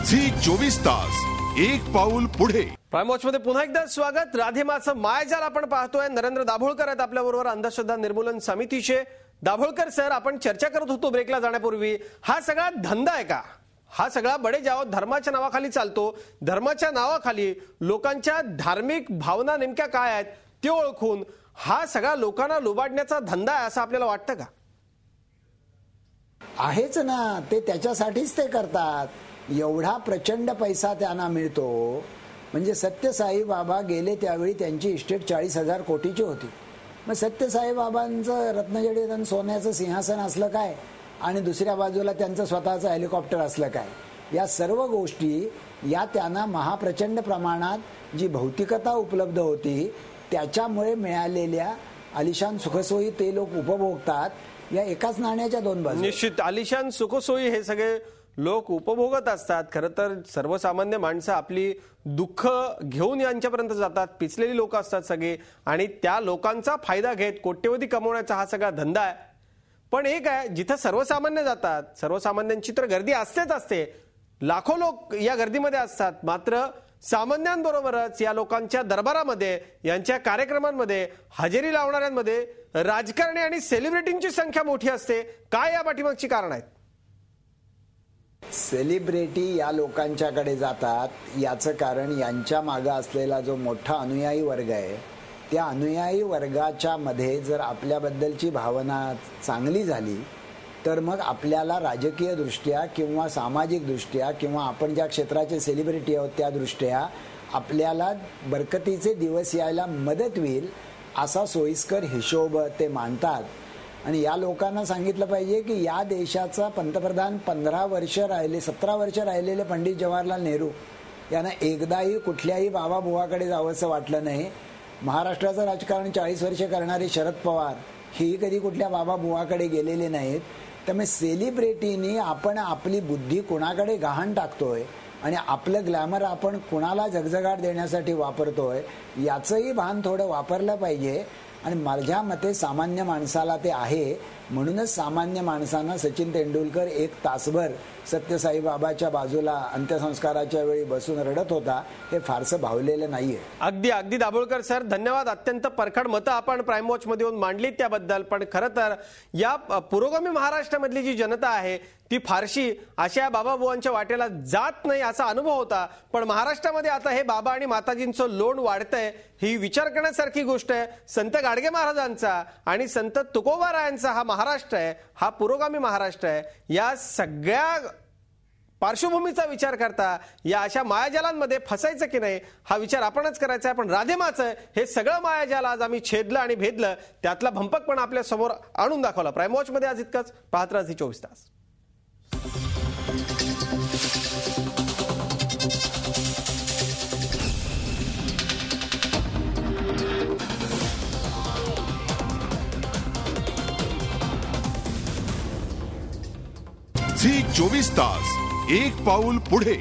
Zee 24 तास एक पाऊल पुढे। प्राइम वॉच मध्ये पुन्हा एकदा स्वागत। राधेमाचं मायजाल आपण पाहतोय। नरेंद्र दाभोळकर आहेत आपल्या बरोबर, अंधश्रद्धा निर्मूलन समितीचे। दाभोळकर सर, आपण चर्चा करत होतो ब्रेकला जाण्यापूर्वी, हा सगळा धंदा आहे का? हा सगळा बडे जाव धर्माच्या नावाखाली चालतो। धर्माच्या नावाखाली लोकांच्या धार्मिक भावना नेमक्या काय आहेत ते ओळखून हा सगळा लोकांना लुबाडण्याचा धंदा आहे असं आपल्याला वाटतं का? आहेच ना, ते त्याच्यासाठीच ते करतात। एवढा प्रचंड पैसा त्यांना मिळतो। म्हणजे सत्यसाई बाबा गेले त्यावेळी त्यांची इस्टेट 40,000 कोटीची होती। मग सत्यसाई बाबांचं रत्नजडित आणि सोन्याचं सिंहासन असलं काय, आणि दुसऱ्या बाजूला त्यांचं स्वतःचं हेलिकॉप्टर असलं काय, या सर्व गोष्टी या त्यांना महाप्रचंड प्रमाणात जी भौतिकता उपलब्ध होती त्याच्यामुळे मिळालेल्या आलिशान सुखसोयी ते लोक उपभोगतात। या एकाच नाण्याच्या दोन बाजू। निश्चित आलिशान सुखसोयी हे सगळे लोक उपभोगत असतात। खरं तर सर्वसामान्य माणसं आपली दुःख घेऊन यांच्यापर्यंत जातात, पिचलेली लोक असतात सगळे, आणि त्या लोकांचा फायदा घेत कोट्यवधी कमवण्याचा हा सगळा धंदा आहे। पण एक आहे, जिथं सर्वसामान्य जातात, सर्वसामान्यांची तर गर्दी असतेच असते, लाखो लोक या गर्दीमध्ये असतात, मात्र सामान्यांबरोबरच या लोकांच्या दरबारामध्ये, यांच्या कार्यक्रमांमध्ये हजेरी लावणाऱ्यांमध्ये राजकारणी आणि सेलिब्रिटींची संख्या मोठी असते। काय या पाठीमागची कारण आहेत? सेलिब्रिटी या लोकांच्याकडे जातात, याचं कारण यांच्या मागे असलेला जो मोठा अनुयायी वर्ग आहे, त्या अनुयायी वर्गाच्या मध्ये जर आपल्याबद्दलची भावना चांगली झाली तर मग आपल्याला राजकीय दृष्ट्या किंवा सामाजिक दृष्ट्या किंवा आपण ज्या क्षेत्राचे सेलिब्रिटी आहोत त्या दृष्ट्या आपल्याला बरकतीचे दिवस यायला मदत होईल असा सोयीस्कर हिशोब ते मानतात। आणि या लोकांना सांगितलं पाहिजे की या देशाचा पंतप्रधान 17 वर्ष राहिलेले पंडित जवाहरलाल नेहरू यांना एकदाही कुठल्याही बाबा बुवाकडे जावंसं वाटलं नाही। महाराष्ट्राचं राजकारण 40 वर्ष करणारे शरद पवार ही कधी कुठल्या बाबा बुवाकडे गेलेले नाहीत। त्यामुळे सेलिब्रिटीनी आपण आपली बुद्धी कुणाकडे गहाण टाकतोय आणि आपलं ग्लॅमर आपण कुणाला झगझगाट देण्यासाठी वापरतोय याचंही भान थोडं वापरलं पाहिजे। आणि माझ्या मते सामान्य माणसाला ते आहे, म्हणूनच सामान्य माणसांना सचिन तेंडुलकर 1 तासभर सत्यसाई बाबाच्या बाजूला अंत्यसंस्काराच्या वेळी बसून रडत होता, हे फारसं भावलेलं नाहीये। अगदी दाभोळकर सर, धन्यवाद। अत्यंत परखड मतं आपण प्राइम वॉच मध्ये येऊन मांडली त्याबद्दल। पण खरं तर या पुरोगामी महाराष्ट्रामधली जी जनता आहे ती फारशी अशा बाबाबुवांच्या वाटेला जात नाही असा अनुभव होता। पण महाराष्ट्रामध्ये आता हे बाबा आणि माताजींचं लोण वाढतंय, ही विचार करण्यासारखी गोष्ट आहे। संत गाडगे महाराजांचा आणि संत तुकोबारायांचा हा महाराष्ट्र आहे, हा पुरोगामी महाराष्ट्र आहे। या सगळ्या पार्श्वभूमीचा विचार करता या अशा मायाजालांमध्ये फसायचं की नाही हा विचार आपणच करायचा आहे। पण राधेमाचं हे सगळं मायाजाल आज आम्ही छेदलं आणि भेदलं, त्यातला भंपकपणा आपल्या समोर आणून दाखवला। प्राइम वॉच मध्ये आज इतकंच। पाहत राहा झी 24 तास। झी 24 तास एक पाऊल पुढे।